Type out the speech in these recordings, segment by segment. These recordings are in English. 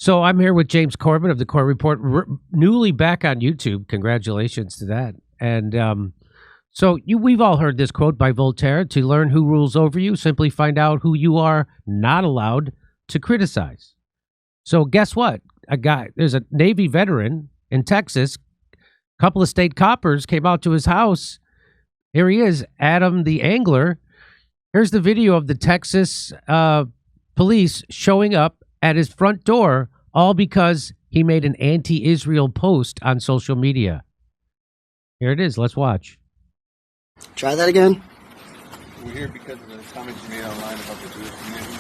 So I'm here with James Corbett of the Core Report, newly back on YouTube. Congratulations to that. And we've all heard this quote by Voltaire: "To learn who rules over you, simply find out who you are not allowed to criticize." So guess what? There's a Navy veteran in Texas. A couple of state coppers came out to his house. Here he is, Adam the Angler. Here's the video of the Texas police showing up at his front door, all because he made an anti-Israel post on social media. Here it is. Let's watch. Try that again. We're here because of the comments you made online about the Jewish community.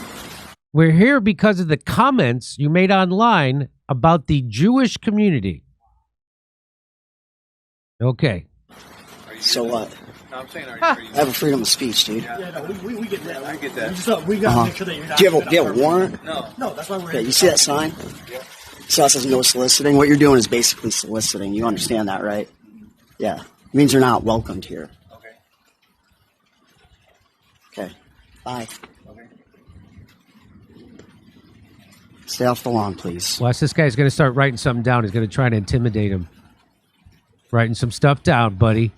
We're here because of the comments you made online about the Jewish community. Okay. So what? No, I'm saying, I have a freedom of speech, dude. Yeah, no, we get that. I get that. We got to make sure that you're not. Do you have a warrant? No, that's why we're here. You see that sign? Yeah. So that says no soliciting. What you're doing is basically soliciting. You understand that, right? Yeah. It means you're not welcomed here. Okay. Bye. Okay. Stay off the lawn, please. Watch, this guy's going to start writing something down. He's going to try to intimidate him. Writing some stuff down, buddy.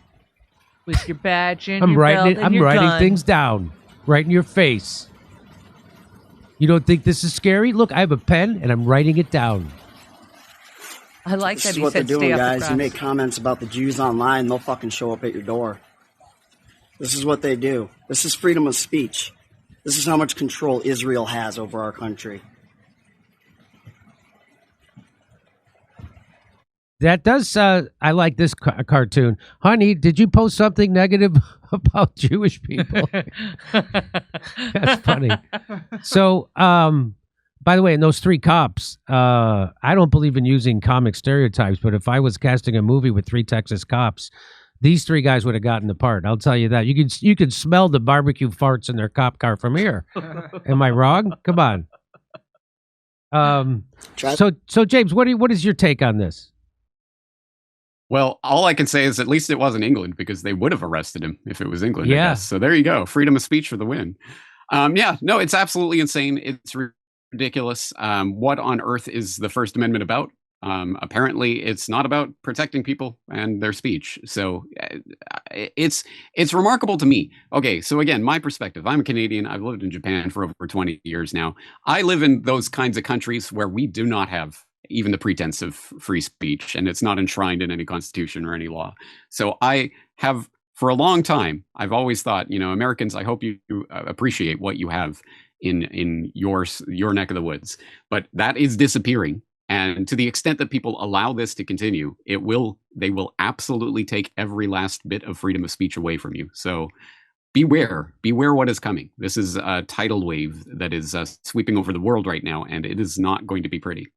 With your badge and I'm your writing belt it. and I'm your writing gun. things down. Right in your face. You don't think this is scary? Look, I have a pen and I'm writing it down. I like This that is he what they're said doing, stay off the guys. grass. You make comments about the Jews online, they'll fucking show up at your door. This is what they do. This is freedom of speech. This is how much control Israel has over our country. That does, I like this cartoon. Honey, did you post something negative about Jewish people? That's funny. So, by the way, in those three cops, I don't believe in using comic stereotypes, but if I was casting a movie with three Texas cops, these three guys would have gotten the part. I'll tell you that. You could smell the barbecue farts in their cop car from here. Am I wrong? Come on. So James, what is your take on this? Well, all I can say is at least it wasn't England, because they would have arrested him if it was England. Yeah. I guess. So there you go. Freedom of speech for the win. No, it's absolutely insane. It's ridiculous. What on earth is the First Amendment about? Apparently, it's not about protecting people and their speech. So it's remarkable to me. Okay, so again, my perspective. I'm a Canadian. I've lived in Japan for over 20 years now. I live in those kinds of countries where we do not have even the pretense of free speech, and it's not enshrined in any constitution or any law. So I have, for a long time, I've always thought, Americans, I hope you appreciate what you have in your neck of the woods. But that is disappearing. And to the extent that people allow this to continue, they will absolutely take every last bit of freedom of speech away from you. So beware what is coming. This is a tidal wave that is sweeping over the world right now, and it is not going to be pretty.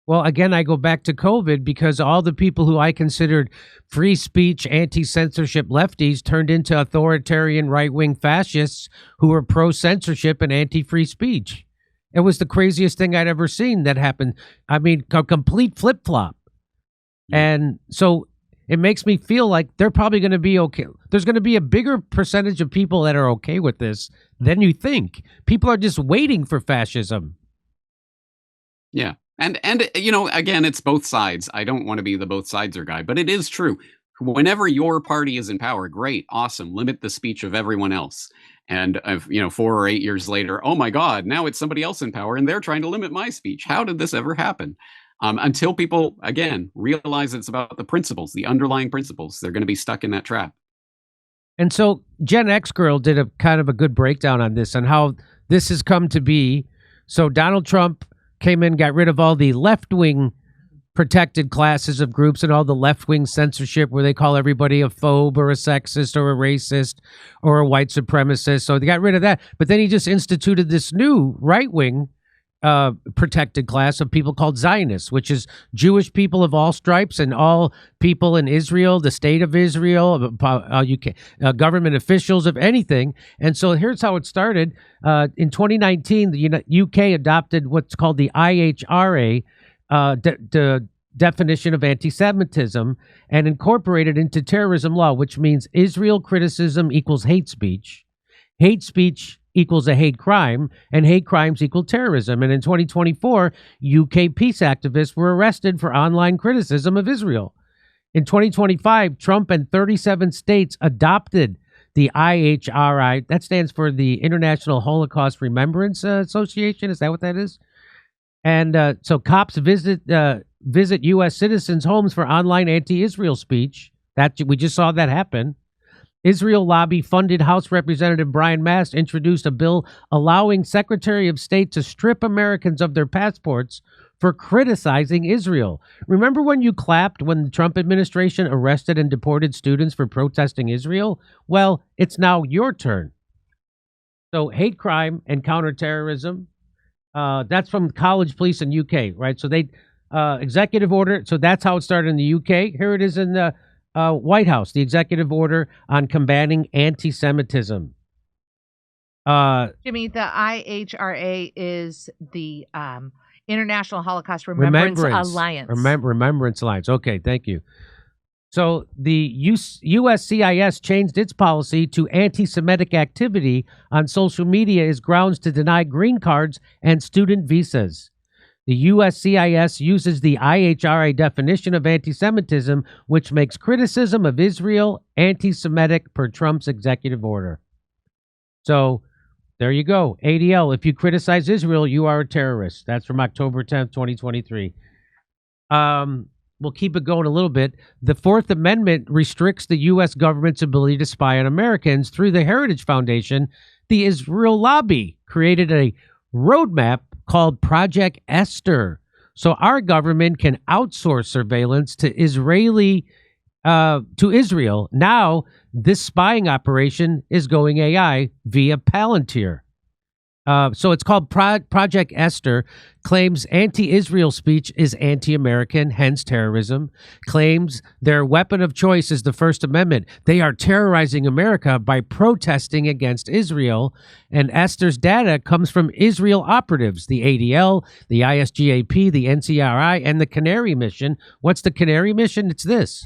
Well, again, I go back to COVID, because all the people who I considered free speech, anti-censorship lefties turned into authoritarian right-wing fascists who were pro-censorship and anti-free speech. It was the craziest thing I'd ever seen that happened. I mean, a complete flip-flop. And so it makes me feel like they're probably going to be okay. There's going to be a bigger percentage of people that are okay with this than you think. People are just waiting for fascism. Yeah. And again, it's both sides. I don't want to be the both sides-er guy, but it is true. Whenever your party is in power, great, awesome, limit the speech of everyone else. And 4 or 8 years later, oh my God, now it's somebody else in power and they're trying to limit my speech. How did this ever happen? Until people, again, realize it's about the principles, the underlying principles, they're going to be stuck in that trap. And so Gen X Girl did a kind of a good breakdown on this, on how this has come to be. So Donald Trump came in, got rid of all the left-wing protected classes of groups and all the left-wing censorship where they call everybody a phobe or a sexist or a racist or a white supremacist. So they got rid of that. But then he just instituted this new right-wing protected class of people called Zionists, which is Jewish people of all stripes and all people in Israel, the state of Israel, government officials of anything. And so here's how it started. In 2019, the UK adopted what's called the IHRA, the definition of anti-Semitism, and incorporated into terrorism law, which means Israel criticism equals hate speech. Hate speech equals a hate crime, and hate crimes equal terrorism. And in 2024, UK peace activists were arrested for online criticism of Israel. In 2025, Trump and 37 states adopted the IHRI. That stands for the International Holocaust Remembrance Association. Is that what that is? And so cops visit U.S. citizens' homes for online anti-Israel speech. We just saw that happen. Israel lobby-funded House Representative Brian Mast introduced a bill allowing Secretary of State to strip Americans of their passports for criticizing Israel. Remember when you clapped when the Trump administration arrested and deported students for protesting Israel? Well, it's now your turn. So hate crime and counterterrorism, that's from college police in UK, right? So they executive order. So that's how it started in the UK. Here it is in the White House, the executive order on combating anti-Semitism. Jimmy, the IHRA is the International Holocaust Remembrance Alliance. Remembrance Alliance. Okay, thank you. So the USCIS changed its policy to anti-Semitic activity on social media as grounds to deny green cards and student visas. The USCIS uses the IHRA definition of anti-Semitism, which makes criticism of Israel anti-Semitic per Trump's executive order. So there you go. ADL, if you criticize Israel, you are a terrorist. That's from October 10th, 2023. We'll keep it going a little bit. The Fourth Amendment restricts the U.S. government's ability to spy on Americans. Through the Heritage Foundation, the Israel lobby created a roadmap called Project Esther. So our government can outsource surveillance to Israel. Now, this spying operation is going AI via Palantir. So it's called Project Esther, claims anti-Israel speech is anti-American, hence terrorism, claims their weapon of choice is the First Amendment. They are terrorizing America by protesting against Israel, and Esther's data comes from Israel operatives, the ADL, the ISGAP, the NCRI, and the Canary Mission. What's the Canary Mission? It's this.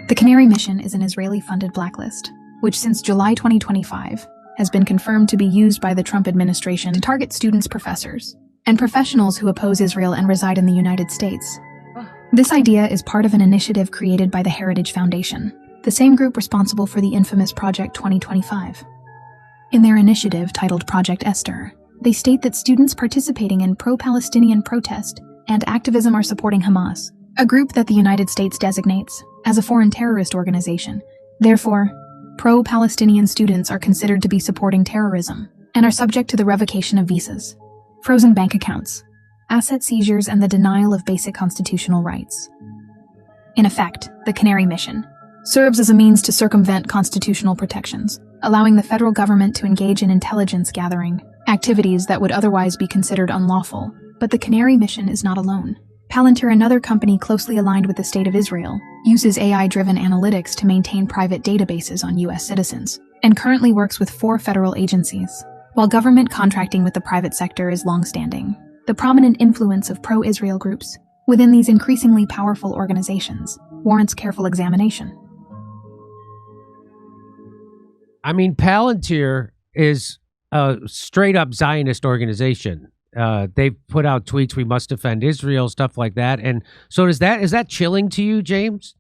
The Canary Mission is an Israeli-funded blacklist, which since July 2025 has been confirmed to be used by the Trump administration to target students, professors, and professionals who oppose Israel and reside in the United States. This idea is part of an initiative created by the Heritage Foundation, the same group responsible for the infamous Project 2025. In their initiative titled Project Esther, they state that students participating in pro-Palestinian protest and activism are supporting Hamas, a group that the United States designates as a foreign terrorist organization. Therefore, pro-Palestinian students are considered to be supporting terrorism and are subject to the revocation of visas, frozen bank accounts, asset seizures, and the denial of basic constitutional rights. In effect, the Canary Mission serves as a means to circumvent constitutional protections, allowing the federal government to engage in intelligence gathering activities that would otherwise be considered unlawful. But the Canary Mission is not alone. Palantir, another company closely aligned with the State of Israel, uses AI-driven analytics to maintain private databases on U.S. citizens, and currently works with 4 federal agencies. While government contracting with the private sector is longstanding, the prominent influence of pro-Israel groups within these increasingly powerful organizations warrants careful examination. I mean, Palantir is a straight-up Zionist organization. They've put out tweets, we must defend Israel, stuff like that. And so is that chilling to you, James?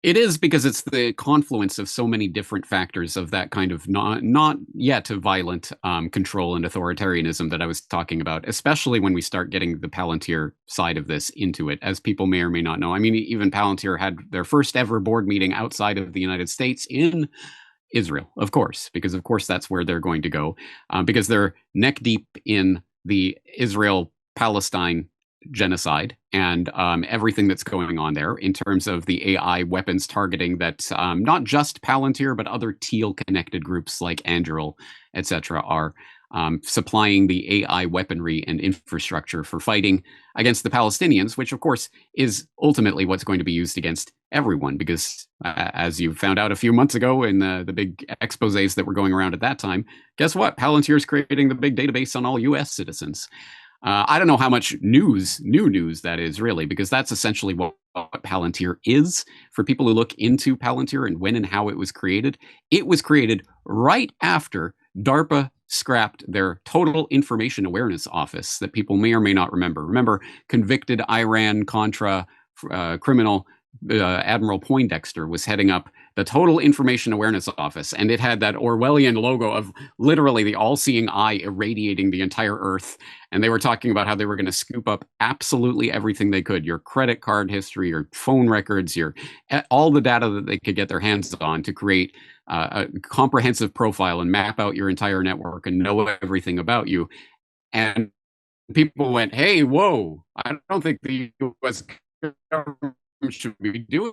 It is, because it's the confluence of so many different factors of that kind of not yet violent control and authoritarianism that I was talking about, especially when we start getting the Palantir side of this into it, as people may or may not know. I mean, even Palantir had their first ever board meeting outside of the United States in Israel, of course, because of course that's where they're going to go, because they're neck deep in the Israel-Palestine genocide and everything that's going on there in terms of the AI weapons targeting that not just Palantir, but other teal-connected groups like Anduril, etc., are supplying the AI weaponry and infrastructure for fighting against the Palestinians, which of course is ultimately what's going to be used against everyone, because as you found out a few months ago in the big exposés that were going around at that time, guess what? Palantir is creating the big database on all U.S. citizens. I don't know how much new news that is really, because that's essentially what Palantir is. For people who look into Palantir and when and how it was created, it was created right after DARPA scrapped their Total Information Awareness Office that people may or may not remember. Remember, convicted Iran-Contra criminal Admiral Poindexter was heading up the Total Information Awareness Office, and it had that Orwellian logo of literally the all-seeing eye irradiating the entire Earth. And they were talking about how they were going to scoop up absolutely everything they could: your credit card history, your phone records, all the data that they could get their hands on to create a comprehensive profile and map out your entire network and know everything about you. And people went, "Hey, whoa! I don't think the U.S. government should be doing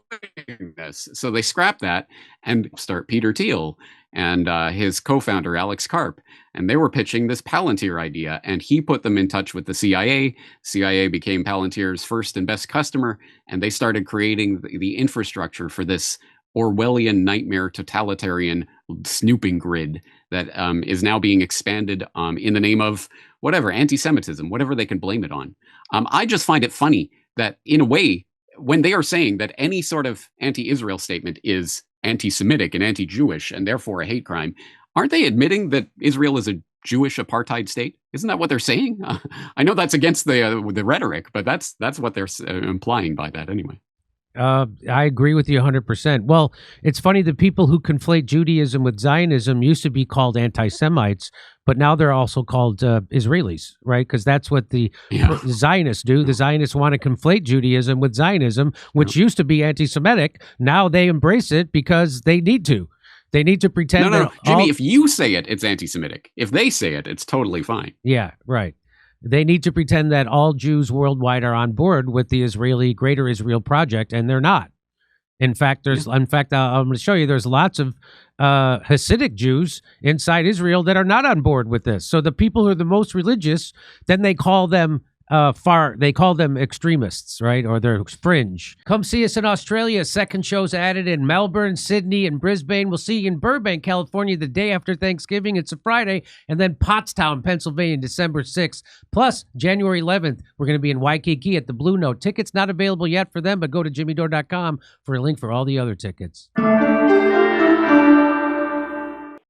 this." So they scrapped that and start Peter Thiel and his co-founder Alex Karp, and they were pitching this Palantir idea, and he put them in touch with the CIA. CIA became Palantir's first and best customer, and they started creating the infrastructure for this Orwellian nightmare totalitarian snooping grid that is now being expanded in the name of whatever, anti-Semitism, whatever they can blame it on. I just find it funny that, in a way, when they are saying that any sort of anti-Israel statement is anti-Semitic and anti-Jewish and therefore a hate crime, aren't they admitting that Israel is a Jewish apartheid state? Isn't that what they're saying? I know that's against the rhetoric, but that's what they're implying by that anyway. I agree with you 100%. Well, it's funny, the people who conflate Judaism with Zionism used to be called anti-Semites, but now they're also called Israelis, right? Because that's what the Zionists do. The Zionists want to conflate Judaism with Zionism, which used to be anti-Semitic. Now they embrace it because they need to. They need to pretend. No, Jimmy, if you say it, it's anti-Semitic. If they say it, it's totally fine. Yeah, right. They need to pretend that all Jews worldwide are on board with the Greater Israel Project, and they're not. In fact, I'm going to show you. There's lots of Hasidic Jews inside Israel that are not on board with this. So the people who are the most religious, then they call them they call them extremists, right? Or they're fringe. Come see us in Australia. Second show's added in Melbourne, Sydney, and Brisbane. We'll see you in Burbank, California, the day after Thanksgiving. It's a Friday. And then Pottstown, Pennsylvania, December 6th. Plus, January 11th, we're going to be in Waikiki at the Blue Note. Tickets not available yet for them, but go to jimmydore.com for a link for all the other tickets.